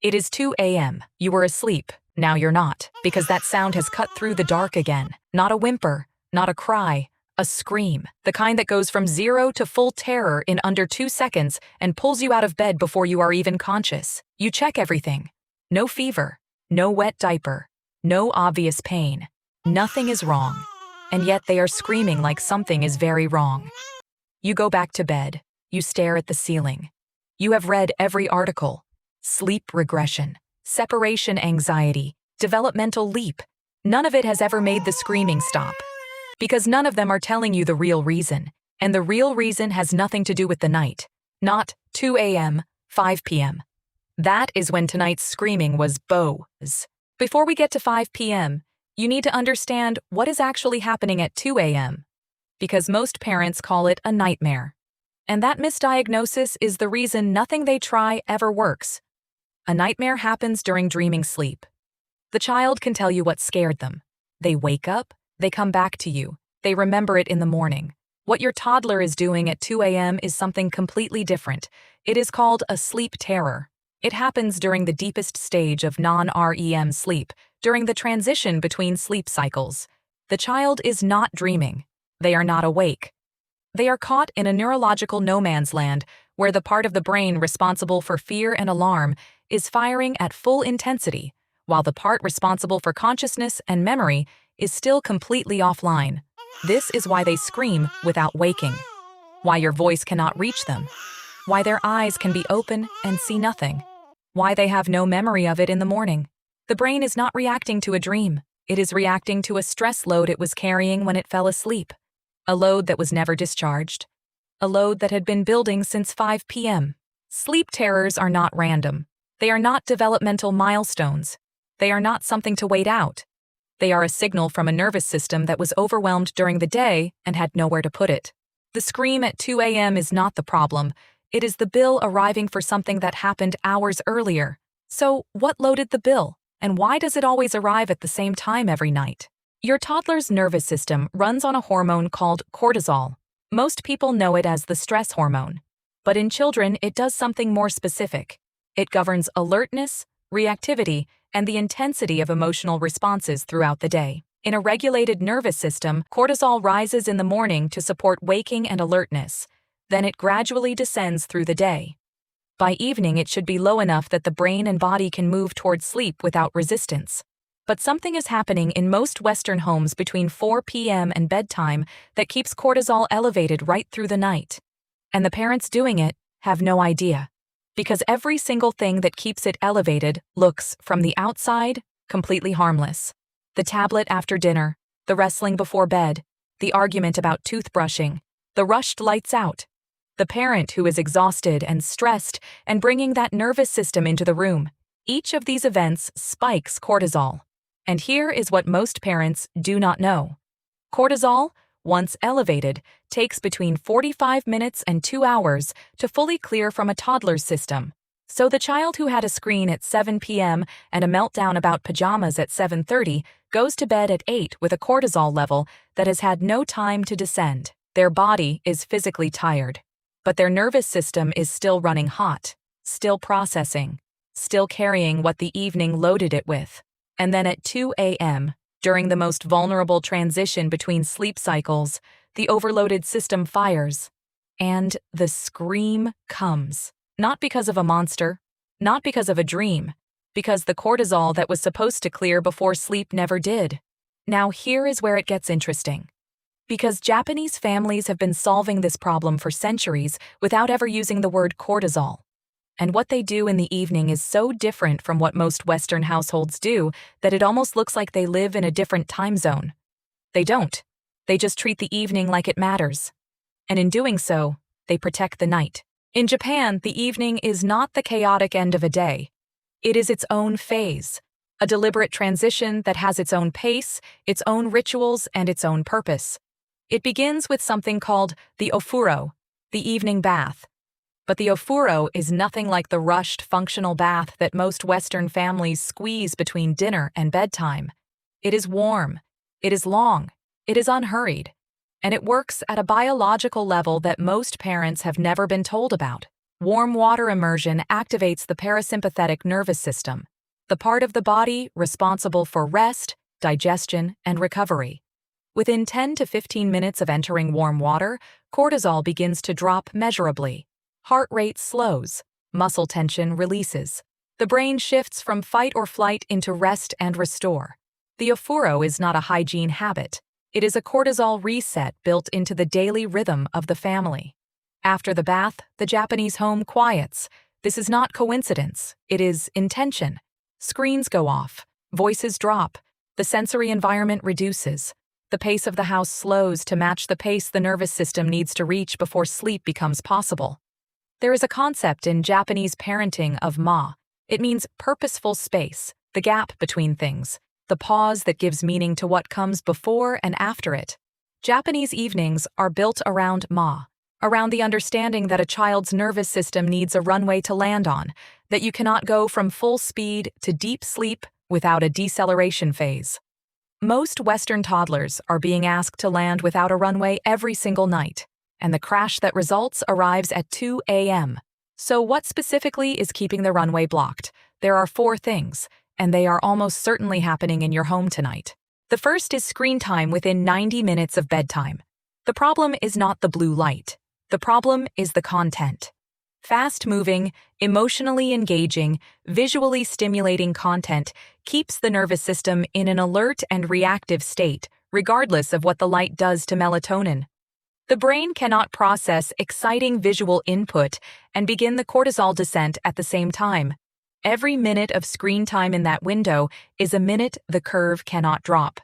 It is 2 a.m. You were asleep. Now you're not, because that sound has cut through the dark again. Not a whimper, not a cry, a scream. The kind that goes from zero to full terror in under 2 seconds and pulls you out of bed before you are even conscious. You check everything. No fever, no wet diaper, no obvious pain. Nothing is wrong. And yet they are screaming like something is very wrong. You go back to bed. You stare at the ceiling. You have read every article. Sleep regression, separation anxiety, developmental leap. None of it has ever made the screaming stop. Because none of them are telling you the real reason. And the real reason has nothing to do with the night. Not 2 a.m., 5 p.m. That is when tonight's screaming was bows. Before we get to 5 p.m., you need to understand what is actually happening at 2 a.m. Because most parents call it a nightmare. And that misdiagnosis is the reason nothing they try ever works. A nightmare happens during dreaming sleep. The child can tell you what scared them. They wake up, they come back to you, they remember it in the morning. What your toddler is doing at 2 a.m. is something completely different. It is called a sleep terror. It happens during the deepest stage of non-REM sleep, during the transition between sleep cycles. The child is not dreaming. They are not awake. They are caught in a neurological no man's land where the part of the brain responsible for fear and alarm is firing at full intensity, while the part responsible for consciousness and memory is still completely offline. This is why they scream without waking, why your voice cannot reach them, why their eyes can be open and see nothing, why they have no memory of it in the morning. The brain is not reacting to a dream. It is reacting to a stress load it was carrying when it fell asleep, a load that was never discharged, a load that had been building since 5 p.m. Sleep terrors are not random. They are not developmental milestones. They are not something to wait out. They are a signal from a nervous system that was overwhelmed during the day and had nowhere to put it. The scream at 2 a.m. is not the problem. It is the bill arriving for something that happened hours earlier. So, what loaded the bill? And why does it always arrive at the same time every night? Your toddler's nervous system runs on a hormone called cortisol. Most people know it as the stress hormone. But in children, it does something more specific. It governs alertness, reactivity, and the intensity of emotional responses throughout the day. In a regulated nervous system, cortisol rises in the morning to support waking and alertness. Then it gradually descends through the day. By evening, it should be low enough that the brain and body can move towards sleep without resistance. But something is happening in most Western homes between 4 p.m. and bedtime that keeps cortisol elevated right through the night. And the parents doing it have no idea. Because every single thing that keeps it elevated looks, from the outside, completely harmless. The tablet after dinner, the wrestling before bed, the argument about toothbrushing, the rushed lights out, the parent who is exhausted and stressed and bringing that nervous system into the room. Each of these events spikes cortisol. And here is what most parents do not know. Cortisol, once elevated, takes between 45 minutes and 2 hours to fully clear from a toddler's system. So the child who had a screen at 7 p.m. and a meltdown about pajamas at 7:30 goes to bed at 8 with a cortisol level that has had no time to descend. Their body is physically tired, but their nervous system is still running hot, still processing, still carrying what the evening loaded it with. And then at 2 a.m., during the most vulnerable transition between sleep cycles, the overloaded system fires. And the scream comes. Not because of a monster, not because of a dream, because the cortisol that was supposed to clear before sleep never did. Now here is where it gets interesting. Because Japanese families have been solving this problem for centuries without ever using the word cortisol. And what they do in the evening is so different from what most Western households do that it almost looks like they live in a different time zone. They don't. They just treat the evening like it matters. And in doing so, they protect the night. In Japan, the evening is not the chaotic end of a day. It is its own phase, a deliberate transition that has its own pace, its own rituals, and its own purpose. It begins with something called the ofuro, the evening bath. But the ofuro is nothing like the rushed, functional bath that most Western families squeeze between dinner and bedtime. It is warm, it is long, it is unhurried, and it works at a biological level that most parents have never been told about. Warm water immersion activates the parasympathetic nervous system, the part of the body responsible for rest, digestion, and recovery. Within 10 to 15 minutes of entering warm water, cortisol begins to drop measurably. Heart rate slows, muscle tension releases. The brain shifts from fight or flight into rest and restore. The ofuro is not a hygiene habit. It is a cortisol reset built into the daily rhythm of the family. After the bath, the Japanese home quiets. This is not coincidence. It is intention. Screens go off. Voices drop. The sensory environment reduces. The pace of the house slows to match the pace the nervous system needs to reach before sleep becomes possible. There is a concept in Japanese parenting of ma. It means purposeful space, the gap between things, the pause that gives meaning to what comes before and after it. Japanese evenings are built around ma, around the understanding that a child's nervous system needs a runway to land on, that you cannot go from full speed to deep sleep without a deceleration phase. Most Western toddlers are being asked to land without a runway every single night, and the crash that results arrives at 2 a.m. So what specifically is keeping the runway blocked? There are 4 things, and they are almost certainly happening in your home tonight. The first is screen time within 90 minutes of bedtime. The problem is not the blue light. The problem is the content. Fast-moving, emotionally engaging, visually stimulating content keeps the nervous system in an alert and reactive state, regardless of what the light does to melatonin. The brain cannot process exciting visual input and begin the cortisol descent at the same time. Every minute of screen time in that window is a minute the curve cannot drop.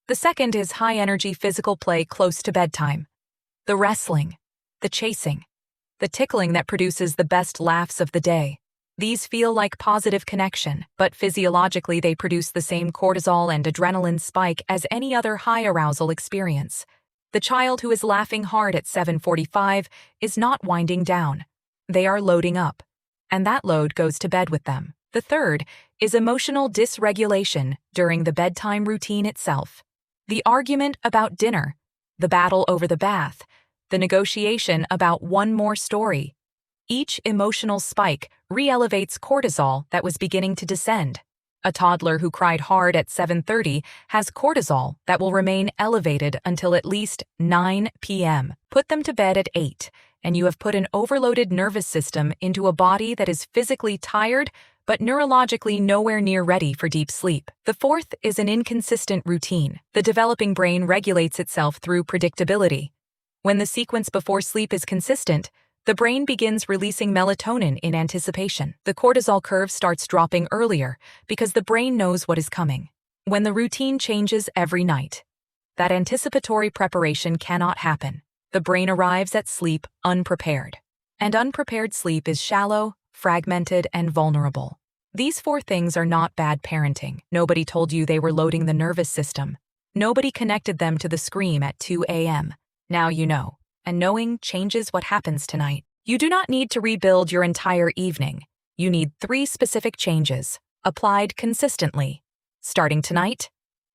The second is high-energy physical play close to bedtime. The wrestling, the chasing, the tickling that produces the best laughs of the day. These feel like positive connection, but physiologically they produce the same cortisol and adrenaline spike as any other high-arousal experience. The child who is laughing hard at 7:45 is not winding down. They are loading up, and that load goes to bed with them. The third is emotional dysregulation during the bedtime routine itself. The argument about dinner, the battle over the bath, the negotiation about one more story. Each emotional spike re-elevates cortisol that was beginning to descend. A toddler who cried hard at 7:30 has cortisol that will remain elevated until at least 9 p.m. Put them to bed at 8, and you have put an overloaded nervous system into a body that is physically tired but neurologically nowhere near ready for deep sleep. The fourth is an inconsistent routine. The developing brain regulates itself through predictability. When the sequence before sleep is consistent, the brain begins releasing melatonin in anticipation. The cortisol curve starts dropping earlier because the brain knows what is coming. When the routine changes every night, that anticipatory preparation cannot happen. The brain arrives at sleep unprepared. And unprepared sleep is shallow, fragmented, and vulnerable. These 4 things are not bad parenting. Nobody told you they were loading the nervous system. Nobody connected them to the scream at 2 a.m. Now you know. And knowing changes what happens tonight. You do not need to rebuild your entire evening. You need 3 specific changes, applied consistently. Starting tonight,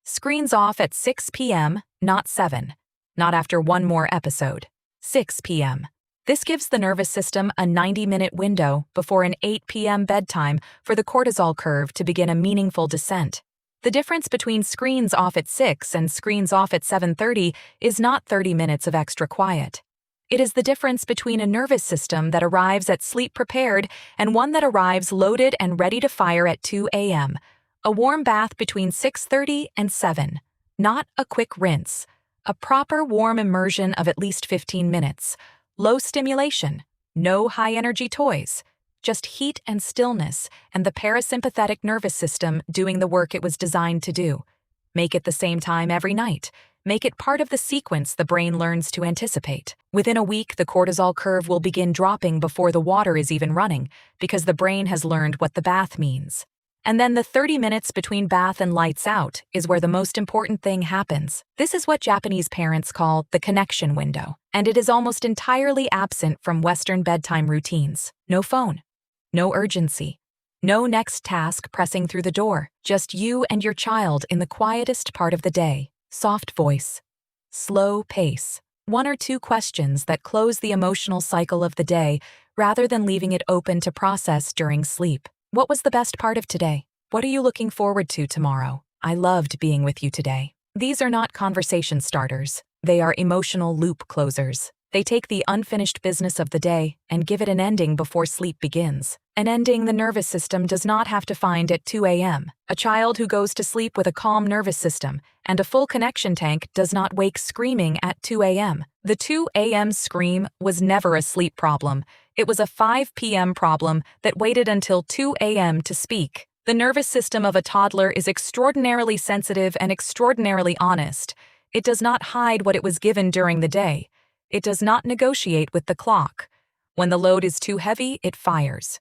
screens off at 6 p.m., not 7. Not after one more episode. 6 p.m. This gives the nervous system a 90-minute window before an 8 p.m. bedtime for the cortisol curve to begin a meaningful descent. The difference between screens off at 6 and screens off at 7:30 is not 30 minutes of extra quiet. It is the difference between a nervous system that arrives at sleep prepared and one that arrives loaded and ready to fire at 2 a.m. A warm bath between 6:30 and 7. Not a quick rinse. A proper warm immersion of at least 15 minutes. Low stimulation. No high-energy toys. Just heat and stillness, and the parasympathetic nervous system doing the work it was designed to do. Make it the same time every night. Make it part of the sequence the brain learns to anticipate. Within a week, the cortisol curve will begin dropping before the water is even running, because the brain has learned what the bath means. And then the 30 minutes between bath and lights out is where the most important thing happens. This is what Japanese parents call the connection window, and it is almost entirely absent from Western bedtime routines. No phone. No urgency. No next task pressing through the door. Just you and your child in the quietest part of the day. Soft voice. Slow pace. 1 or 2 questions that close the emotional cycle of the day, rather than leaving it open to process during sleep. What was the best part of today? What are you looking forward to tomorrow? I loved being with you today. These are not conversation starters. They are emotional loop closers. They take the unfinished business of the day and give it an ending before sleep begins. An ending the nervous system does not have to find at 2 a.m. A child who goes to sleep with a calm nervous system and a full connection tank does not wake screaming at 2 a.m. The 2 a.m. scream was never a sleep problem. It was a 5 p.m. problem that waited until 2 a.m. to speak. The nervous system of a toddler is extraordinarily sensitive and extraordinarily honest. It does not hide what it was given during the day. It does not negotiate with the clock. When the load is too heavy, it fires.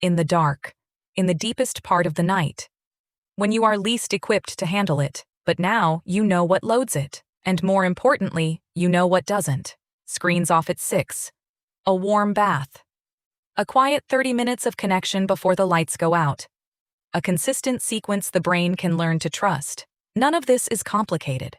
In the dark. In the deepest part of the night. When you are least equipped to handle it. But now, you know what loads it. And more importantly, you know what doesn't. Screens off at 6. A warm bath. A quiet 30 minutes of connection before the lights go out. A consistent sequence the brain can learn to trust. None of this is complicated.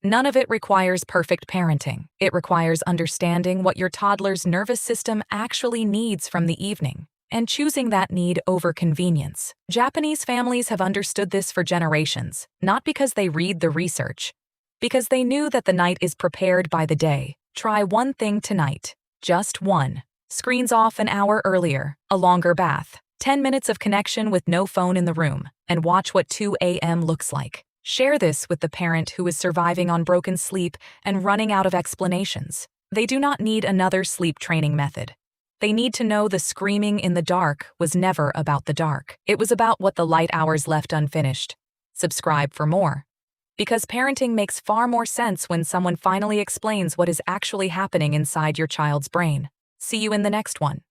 None of it requires perfect parenting. It requires understanding what your toddler's nervous system actually needs from the evening, and choosing that need over convenience. Japanese families have understood this for generations, not because they read the research, because they knew that the night is prepared by the day. Try one thing tonight. Just one. Screens off an hour earlier, a longer bath, 10 minutes of connection with no phone in the room, and watch what 2 a.m. looks like. Share this with the parent who is surviving on broken sleep and running out of explanations. They do not need another sleep training method. They need to know the screaming in the dark was never about the dark. It was about what the light hours left unfinished. Subscribe for more. Because parenting makes far more sense when someone finally explains what is actually happening inside your child's brain. See you in the next one.